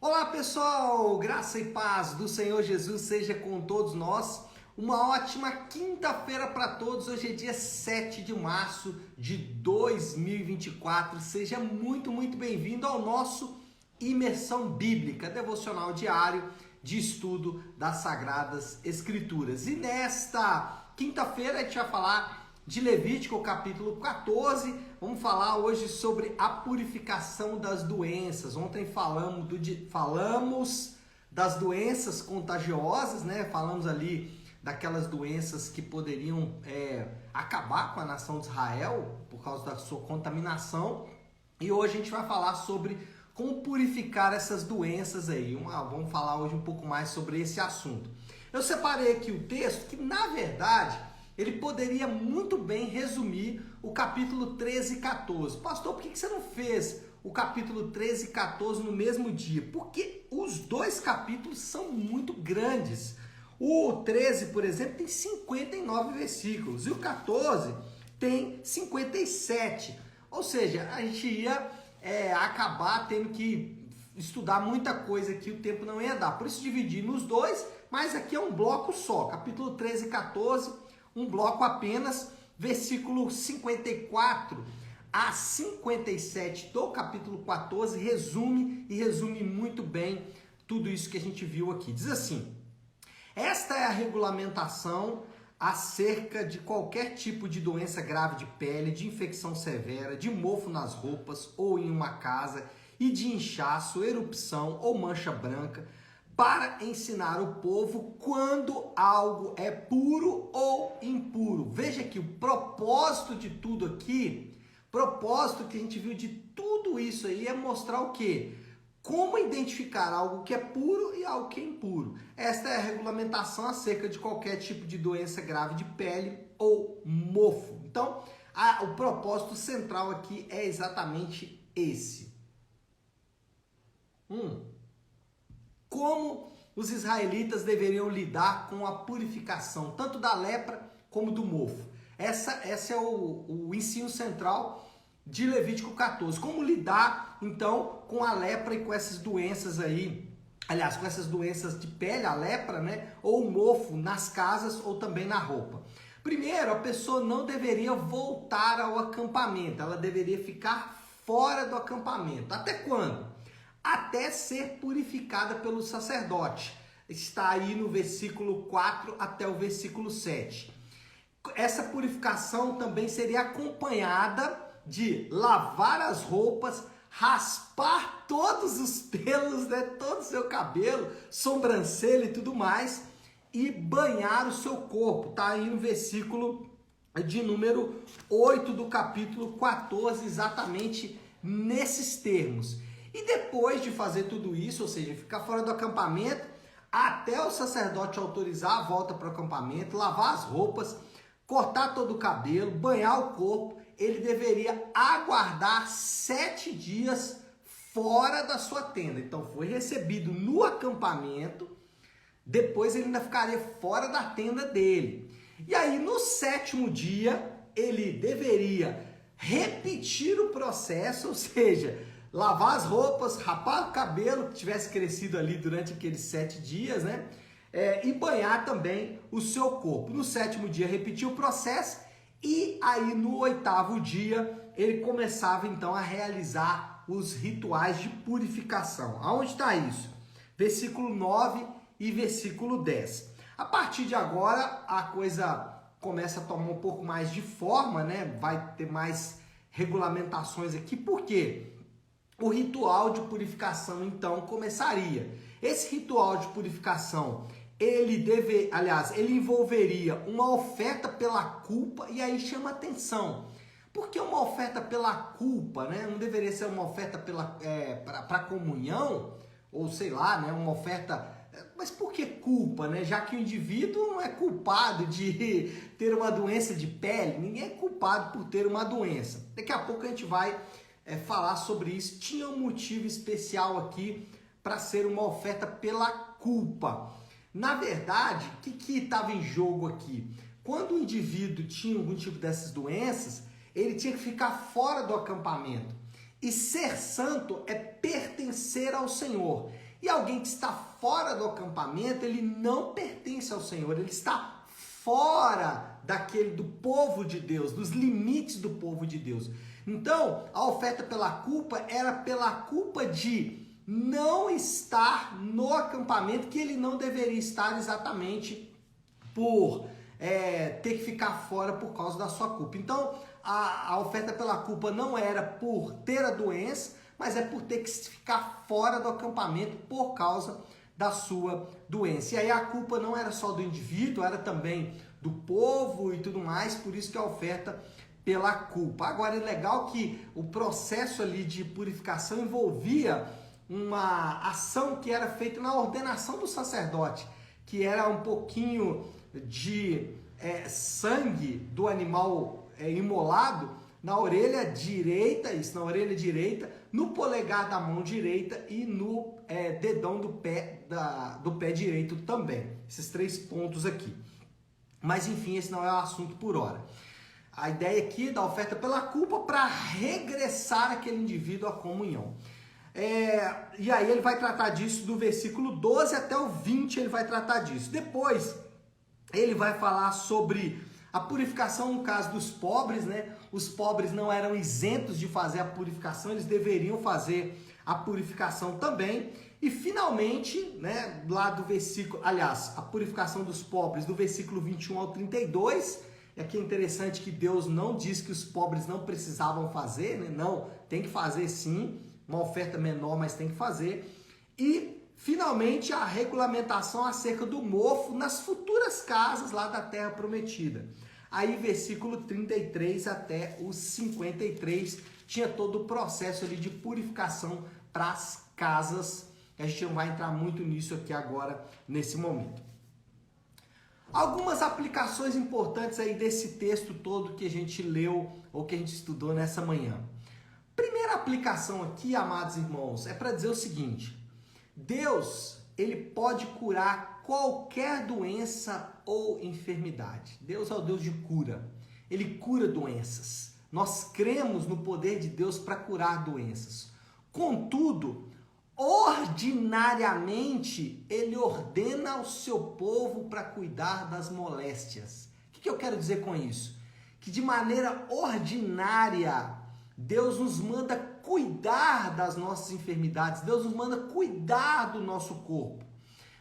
Olá pessoal, graça e paz do Senhor Jesus seja com todos nós. Uma ótima quinta-feira para todos. Hoje é dia 7 de março de 2024. Seja muito bem-vindo ao nosso Imersão Bíblica, devocional diário de estudo das Sagradas Escrituras. E nesta quinta-feira a gente vai falar de Levítico capítulo 14, vamos falar hoje sobre a purificação das doenças. Ontem falamos das doenças contagiosas, né? Falamos ali daquelas doenças que poderiam acabar com a nação de Israel por causa da sua contaminação. E hoje a gente vai falar sobre como purificar essas doenças aí. Vamos falar hoje um pouco mais sobre esse assunto. Eu separei aqui o texto que, na verdade, ele poderia muito bem resumir o capítulo 13 e 14. Pastor, por que você não fez o capítulo 13 e 14 no mesmo dia? Porque os dois capítulos são muito grandes. O 13, por exemplo, tem 59 versículos e o 14 tem 57. Ou seja, a gente ia acabar tendo que estudar muita coisa que o tempo não ia dar. Por isso dividi nos dois, mas aqui é um bloco só. Capítulo 13 e 14, um bloco apenas, versículo 54 a 57 do capítulo 14, resume muito bem tudo isso que a gente viu aqui. Diz assim: esta é a regulamentação acerca de qualquer tipo de doença grave de pele, de infecção severa, de mofo nas roupas ou em uma casa, e de inchaço, erupção ou mancha branca, para ensinar o povo quando algo é puro ou impuro. Veja que o propósito de tudo aqui, propósito que a gente viu de tudo isso aí é mostrar o quê? Como identificar algo que é puro e algo que é impuro. Esta é a regulamentação acerca de qualquer tipo de doença grave de pele ou mofo. Então, o propósito central aqui é exatamente esse. Como os israelitas deveriam lidar com a purificação, tanto da lepra como do mofo. Esse é o ensino central de Levítico 14. Como lidar, então, com a lepra e com essas doenças aí, aliás, com essas doenças de pele, a lepra, né? Ou o mofo nas casas ou também na roupa. Primeiro, a pessoa não deveria voltar ao acampamento, ela deveria ficar fora do acampamento. Até quando? Até ser purificada pelo sacerdote. Está aí no versículo 4 até o versículo 7. Essa purificação também seria acompanhada de lavar as roupas, raspar todos os pelos, né, todo o seu cabelo, sobrancelha e tudo mais, e banhar o seu corpo. Está aí no versículo de número 8 do capítulo 14, exatamente nesses termos. E depois de fazer tudo isso, ou seja, ficar fora do acampamento, até o sacerdote autorizar a volta para o acampamento, lavar as roupas, cortar todo o cabelo, banhar o corpo, ele deveria aguardar 7 dias fora da sua tenda. Então foi recebido no acampamento, depois ele ainda ficaria fora da tenda dele. E aí no 7º dia, ele deveria repetir o processo, ou seja, lavar as roupas, rapar o cabelo que tivesse crescido ali durante aqueles 7 dias, né? E banhar também o seu corpo. No 7º dia repetir o processo e aí no 8º dia ele começava então a realizar os rituais de purificação. Aonde está isso? Versículo 9 e versículo 10. A partir de agora a coisa começa a tomar um pouco mais de forma, né? Vai ter mais regulamentações aqui. Por quê? O ritual de purificação então começaria. Esse ritual de purificação, ele envolveria uma oferta pela culpa, e aí chama atenção. Por que uma oferta pela culpa, né? Não deveria ser uma oferta para comunhão, ou sei lá, né? Uma oferta. Mas por que culpa, né? Já que o indivíduo não é culpado de ter uma doença de pele, ninguém é culpado por ter uma doença. Daqui a pouco a gente vai falar sobre isso. Tinha um motivo especial aqui para ser uma oferta pela culpa. Na verdade, o que estava em jogo aqui? Quando o indivíduo tinha algum tipo dessas doenças, ele tinha que ficar fora do acampamento. E ser santo é pertencer ao Senhor. E alguém que está fora do acampamento, ele não pertence ao Senhor, ele está fora do povo de Deus, dos limites do povo de Deus. Então, a oferta pela culpa era pela culpa de não estar no acampamento, que ele não deveria estar exatamente por ter que ficar fora por causa da sua culpa. Então, a oferta pela culpa não era por ter a doença, mas é por ter que ficar fora do acampamento por causa da sua doença. E aí a culpa não era só do indivíduo, era também do povo e tudo mais, por isso que a oferta pela culpa. Agora é legal que o processo ali de purificação envolvia uma ação que era feita na ordenação do sacerdote, que era um pouquinho de sangue do animal imolado na orelha direita, no polegar da mão direita e no dedão do pé direito também. Esses 3 pontos aqui. Mas enfim, esse não é o assunto por hora. A ideia aqui da oferta pela culpa para regressar aquele indivíduo à comunhão. E aí ele vai tratar disso do versículo 12 até o 20, ele vai tratar disso. Depois ele vai falar sobre a purificação no caso dos pobres, né? Os pobres não eram isentos de fazer a purificação, eles deveriam fazer a purificação também. E finalmente, né, lá do versículo, aliás, a purificação dos pobres do versículo 21 ao 32, e aqui é interessante que Deus não diz que os pobres não precisavam fazer, né? Não, tem que fazer sim, uma oferta menor, mas tem que fazer. E finalmente a regulamentação acerca do mofo nas futuras casas lá da terra prometida. Aí versículo 33 até os 53 tinha todo o processo ali de purificação para as casas. A gente não vai entrar muito nisso aqui agora, nesse momento. Algumas aplicações importantes aí desse texto todo que a gente leu ou que a gente estudou nessa manhã. Primeira aplicação aqui, amados irmãos, é para dizer o seguinte: Deus, ele pode curar qualquer doença ou enfermidade. Deus é o Deus de cura. Ele cura doenças. Nós cremos no poder de Deus para curar doenças. Contudo, ordinariamente, ele ordena ao seu povo para cuidar das moléstias. O que eu quero dizer com isso? Que de maneira ordinária, Deus nos manda cuidar das nossas enfermidades, Deus nos manda cuidar do nosso corpo.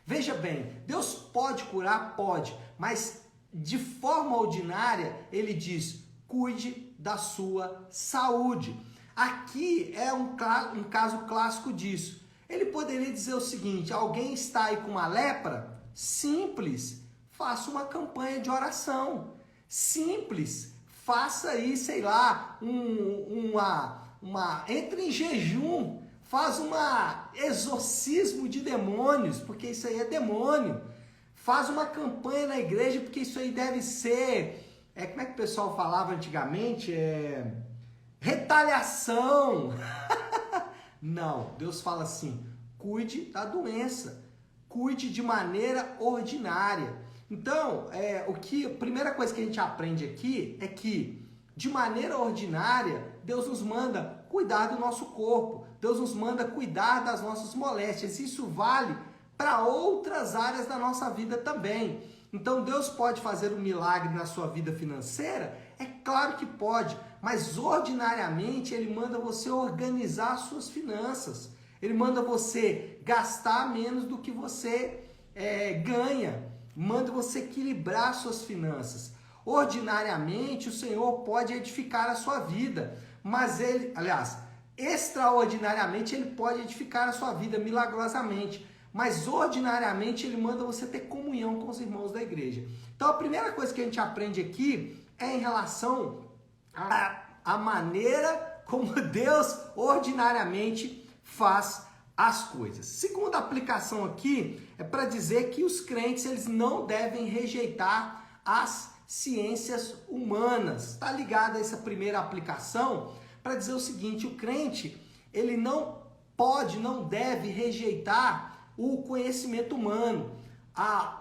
Veja bem, Deus pode curar? Pode, mas de forma ordinária, ele diz, cuide da sua saúde. Aqui é um caso clássico disso. Ele poderia dizer o seguinte: alguém está aí com uma lepra? Simples, faça uma campanha de oração. Simples, faça aí, sei lá, entre em jejum, faz um exorcismo de demônios, porque isso aí é demônio. Faz uma campanha na igreja, porque isso aí deve ser, como é que o pessoal falava antigamente? Retaliação. Não, Deus fala assim, cuide da doença, cuide de maneira ordinária. Então, a primeira coisa que a gente aprende aqui é que, de maneira ordinária, Deus nos manda cuidar do nosso corpo, Deus nos manda cuidar das nossas moléstias. Isso vale para outras áreas da nossa vida também. Então, Deus pode fazer um milagre na sua vida financeira? É claro que pode, mas ordinariamente Ele manda você organizar as suas finanças. Ele manda você gastar menos do que você ganha. Manda você equilibrar as suas finanças. Ordinariamente, o Senhor pode edificar a sua vida, mas extraordinariamente, Ele pode edificar a sua vida milagrosamente, mas ordinariamente Ele manda você ter comunhão com os irmãos da igreja. Então, a primeira coisa que a gente aprende aqui é em relação à maneira como Deus ordinariamente faz as coisas. Segunda aplicação aqui é para dizer que os crentes eles não devem rejeitar as ciências humanas. Está ligado a essa primeira aplicação para dizer o seguinte: o crente ele não deve rejeitar o conhecimento humano,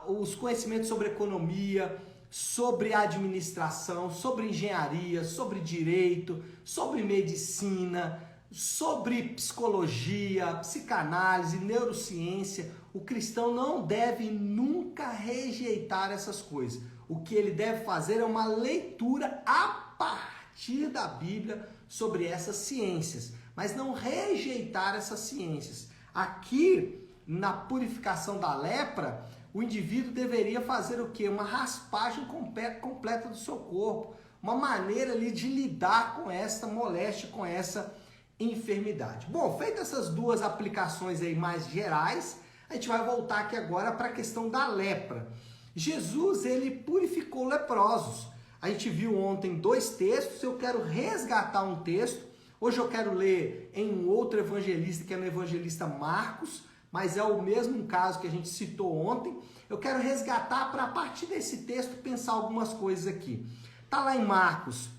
os conhecimentos sobre economia, sobre administração, sobre engenharia, sobre direito, sobre medicina. Sobre psicologia, psicanálise, neurociência, o cristão não deve nunca rejeitar essas coisas. O que ele deve fazer é uma leitura a partir da Bíblia sobre essas ciências, mas não rejeitar essas ciências. Aqui, na purificação da lepra, o indivíduo deveria fazer o quê? Uma raspagem completa do seu corpo, uma maneira ali de lidar com essa moléstia, com essa enfermidade. Bom, feitas essas duas aplicações aí mais gerais, a gente vai voltar aqui agora para a questão da lepra. Jesus, ele purificou leprosos. A gente viu ontem 2 textos, eu quero resgatar um texto. Hoje eu quero ler em um outro evangelista, que é no evangelista Marcos, mas é o mesmo caso que a gente citou ontem. Eu quero resgatar para, a partir desse texto, pensar algumas coisas aqui. Está lá em Marcos,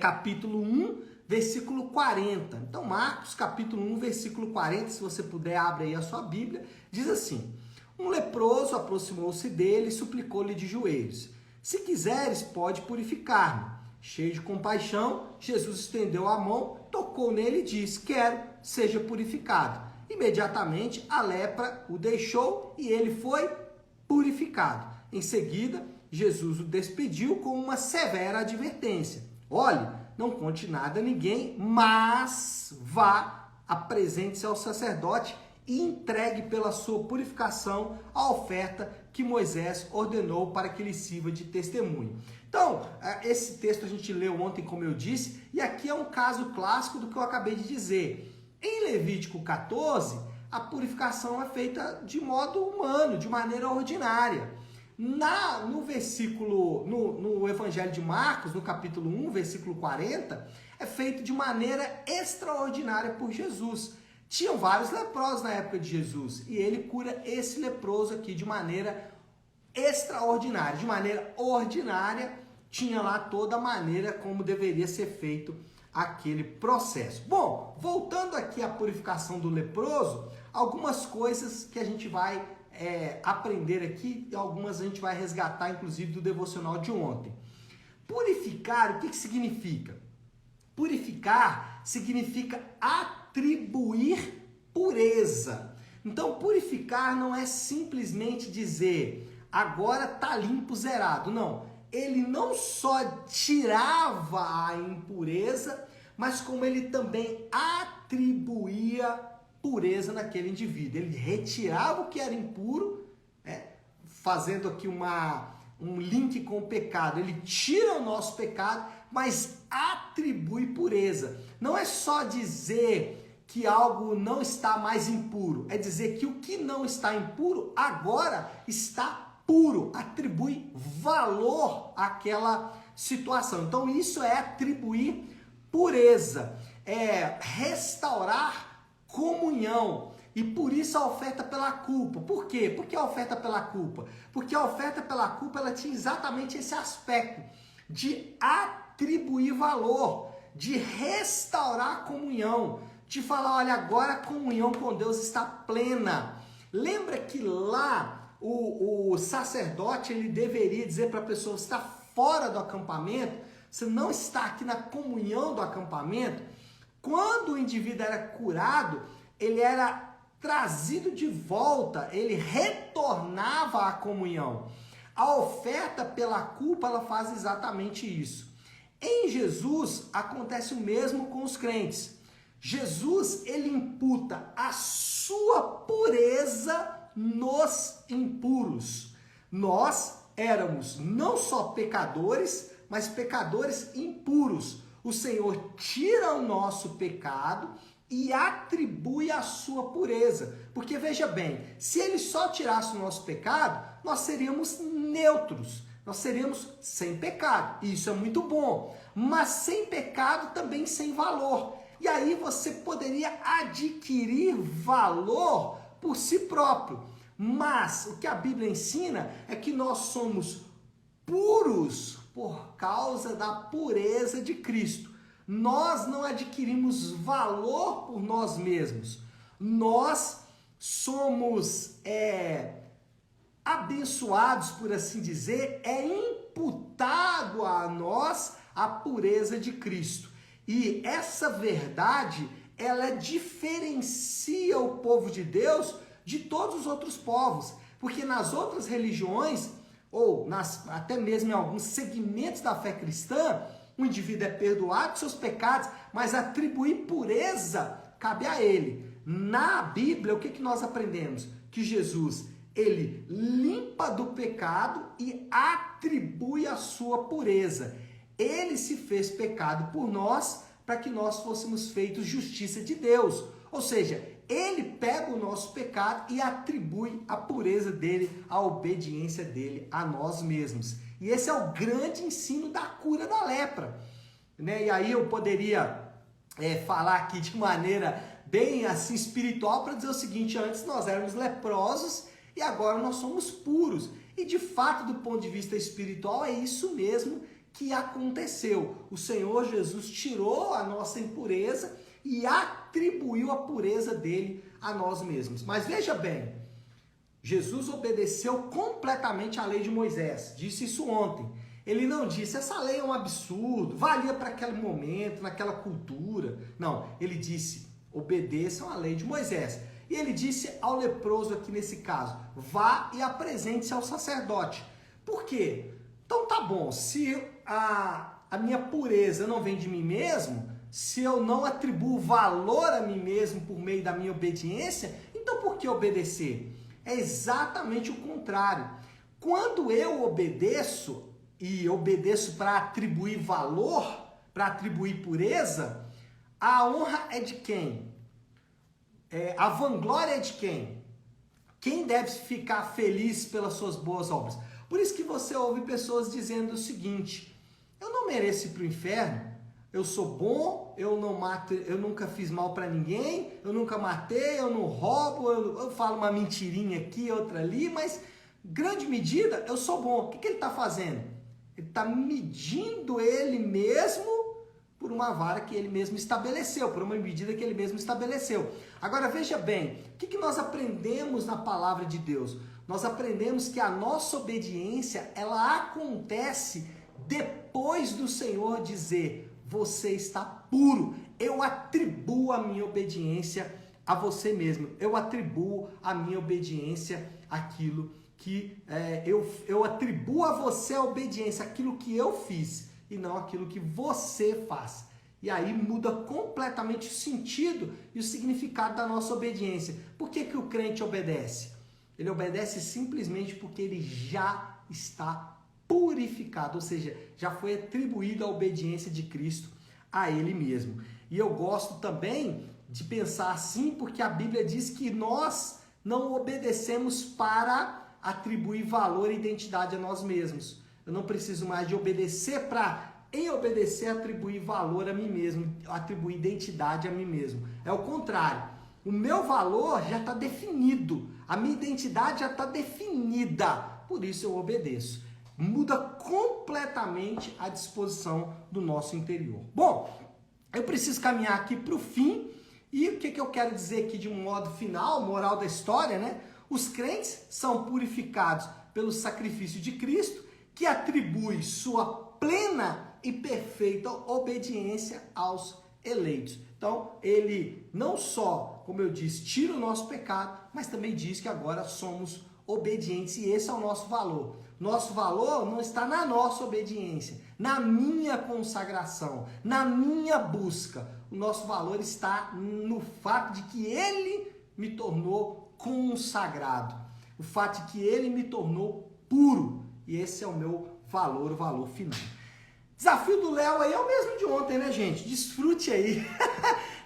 capítulo 1, versículo 40. Então, Marcos, capítulo 1, versículo 40, se você puder, abre aí a sua Bíblia, diz assim: um leproso aproximou-se dele e suplicou-lhe de joelhos: se quiseres, pode purificar-me. Cheio de compaixão, Jesus estendeu a mão, tocou nele e disse: quero, seja purificado. Imediatamente a lepra o deixou e ele foi purificado. Em seguida, Jesus o despediu com uma severa advertência: olhe, não conte nada a ninguém, mas vá, apresente-se ao sacerdote e entregue pela sua purificação a oferta que Moisés ordenou para que lhe sirva de testemunho. Então, esse texto a gente leu ontem, como eu disse, e aqui é um caso clássico do que eu acabei de dizer. Em Levítico 14, a purificação é feita de modo humano, de maneira ordinária. No Evangelho de Marcos, no capítulo 1, versículo 40, é feito de maneira extraordinária por Jesus. Tinham vários leprosos na época de Jesus e ele cura esse leproso aqui de maneira extraordinária. De maneira ordinária, tinha lá toda a maneira como deveria ser feito aquele processo. Bom, voltando aqui à purificação do leproso, algumas coisas que a gente vai aprender aqui, e algumas a gente vai resgatar, inclusive, do devocional de ontem. Purificar, o que significa? Purificar significa atribuir pureza. Então, purificar não é simplesmente dizer, agora tá limpo, zerado. Não, ele não só tirava a impureza, mas como ele também atribuía pureza naquele indivíduo. Ele retirava o que era impuro, fazendo aqui um link com o pecado. Ele tira o nosso pecado, mas atribui pureza. Não é só dizer que algo não está mais impuro, é dizer que o que não está impuro agora está puro, atribui valor àquela situação. Então isso é atribuir pureza, é restaurar comunhão. E por isso a oferta pela culpa. Por quê? Por que a oferta pela culpa? Porque a oferta pela culpa ela tinha exatamente esse aspecto de atribuir valor, de restaurar a comunhão, de falar, olha, agora a comunhão com Deus está plena. Lembra que lá o sacerdote ele deveria dizer para a pessoa: você está fora do acampamento, você não está aqui na comunhão do acampamento. Quando o indivíduo era curado, ele era trazido de volta, ele retornava à comunhão. A oferta pela culpa, ela faz exatamente isso. Em Jesus, acontece o mesmo com os crentes. Jesus, ele imputa a sua pureza nos impuros. Nós éramos não só pecadores, mas pecadores impuros. O Senhor tira o nosso pecado e atribui a sua pureza. Porque veja bem, se ele só tirasse o nosso pecado, nós seríamos neutros, nós seríamos sem pecado. Isso é muito bom, mas sem pecado também sem valor. E aí você poderia adquirir valor por si próprio. Mas o que a Bíblia ensina é que nós somos puros por causa da pureza de Cristo. Nós não adquirimos valor por nós mesmos. Nós somos abençoados, por assim dizer, é imputado a nós a pureza de Cristo. E essa verdade, ela diferencia o povo de Deus de todos os outros povos. Porque nas outras religiões, ou até mesmo em alguns segmentos da fé cristã, o indivíduo é perdoado de seus pecados, mas atribuir pureza cabe a ele. Na Bíblia, o que nós aprendemos? Que Jesus, ele limpa do pecado e atribui a sua pureza. Ele se fez pecado por nós, para que nós fôssemos feitos justiça de Deus. Ou seja, ele pega o nosso pecado e atribui a pureza dele, a obediência dele a nós mesmos. E esse é o grande ensino da cura da lepra. Né? E aí eu poderia falar aqui de maneira bem assim espiritual para dizer o seguinte: antes nós éramos leprosos e agora nós somos puros. E de fato, do ponto de vista espiritual, é isso mesmo que aconteceu. O Senhor Jesus tirou a nossa impureza e atribuiu a pureza dele a nós mesmos. Mas veja bem, Jesus obedeceu completamente à lei de Moisés. Disse isso ontem. Ele não disse, essa lei é um absurdo, valia para aquele momento, naquela cultura. Não, ele disse, obedeçam à lei de Moisés. E ele disse ao leproso aqui nesse caso, vá e apresente-se ao sacerdote. Por quê? Então tá bom, se a minha pureza não vem de mim mesmo, se eu não atribuo valor a mim mesmo por meio da minha obediência, então por que obedecer? É exatamente o contrário. Quando eu obedeço, e obedeço para atribuir valor, para atribuir pureza, a honra é de quem? A vanglória é de quem? Quem deve ficar feliz pelas suas boas obras? Por isso que você ouve pessoas dizendo o seguinte, eu não mereço ir para o inferno, eu sou bom, eu não mato, eu nunca fiz mal para ninguém, eu nunca matei, eu não roubo, eu falo uma mentirinha aqui, outra ali, mas grande medida eu sou bom. O que ele está fazendo? Ele está medindo ele mesmo por uma vara que ele mesmo estabeleceu, por uma medida que ele mesmo estabeleceu. Agora veja bem, o que nós aprendemos na palavra de Deus? Nós aprendemos que a nossa obediência, ela acontece depois do Senhor dizer, você está puro, eu atribuo a minha obediência a você mesmo, eu atribuo a minha obediência àquilo que eu atribuo a você a obediência, aquilo que eu fiz e não aquilo que você faz. E aí muda completamente o sentido e o significado da nossa obediência. Por que o crente obedece? Ele obedece simplesmente porque ele já está purificado, ou seja, já foi atribuída a obediência de Cristo a ele mesmo. E eu gosto também de pensar assim, porque a Bíblia diz que nós não obedecemos para atribuir valor e identidade a nós mesmos. Eu não preciso mais de obedecer para, em obedecer, atribuir valor a mim mesmo, atribuir identidade a mim mesmo. É o contrário. O meu valor já está definido, a minha identidade já está definida, por isso eu obedeço. Muda completamente a disposição do nosso interior. Bom, eu preciso caminhar aqui para o fim, e o que eu quero dizer aqui de um modo final, moral da história, né? Os crentes são purificados pelo sacrifício de Cristo, que atribui sua plena e perfeita obediência aos eleitos. Então, ele não só, como eu disse, tira o nosso pecado, mas também diz que agora somos obedientes, e esse é o nosso valor. Nosso valor não está na nossa obediência, na minha consagração, na minha busca. O nosso valor está no fato de que ele me tornou consagrado, o fato de que ele me tornou puro, e esse é o meu valor, o valor final. Desafio do Léo aí é o mesmo de ontem, né, gente? Desfrute aí,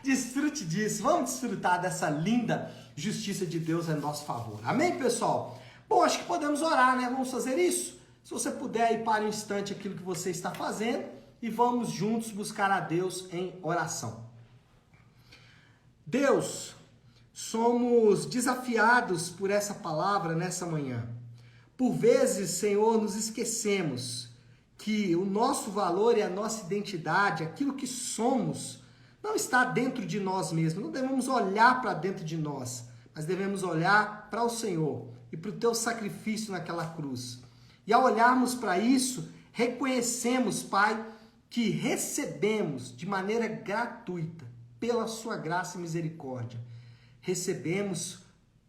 desfrute disso, vamos desfrutar dessa linda justiça de Deus a nosso favor. Amém, pessoal? Bom, acho que podemos orar, né? Vamos fazer isso? Se você puder, aí pare um instante aquilo que você está fazendo e vamos juntos buscar a Deus em oração. Deus, somos desafiados por essa palavra nessa manhã. Por vezes, Senhor, nos esquecemos que o nosso valor e a nossa identidade, aquilo que somos, não está dentro de nós mesmos. Não devemos olhar para dentro de nós, mas devemos olhar para o Senhor e para o teu sacrifício naquela cruz. E ao olharmos para isso, reconhecemos, Pai, que recebemos de maneira gratuita, pela sua graça e misericórdia, recebemos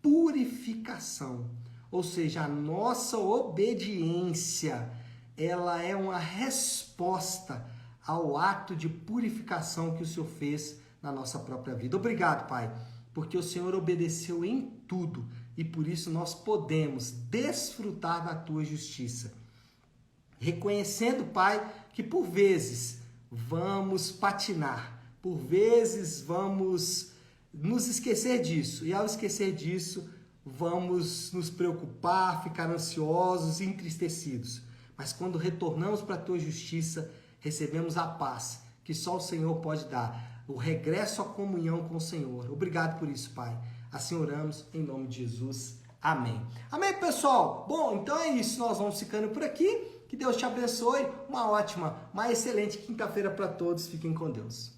purificação, ou seja, a nossa obediência, ela é uma resposta ao ato de purificação que o Senhor fez na nossa própria vida. Obrigado, Pai, porque o Senhor obedeceu em tudo e por isso nós podemos desfrutar da tua justiça. Reconhecendo, Pai, que por vezes vamos patinar, por vezes vamos nos esquecer disso, e ao esquecer disso, vamos nos preocupar, ficar ansiosos e entristecidos. Mas quando retornamos para a tua justiça, recebemos a paz que só o Senhor pode dar, o regresso à comunhão com o Senhor. Obrigado por isso, Pai. Assim oramos em nome de Jesus. Amém. Amém, pessoal? Bom, então é isso. Nós vamos ficando por aqui. Que Deus te abençoe. Uma ótima, uma excelente quinta-feira para todos. Fiquem com Deus.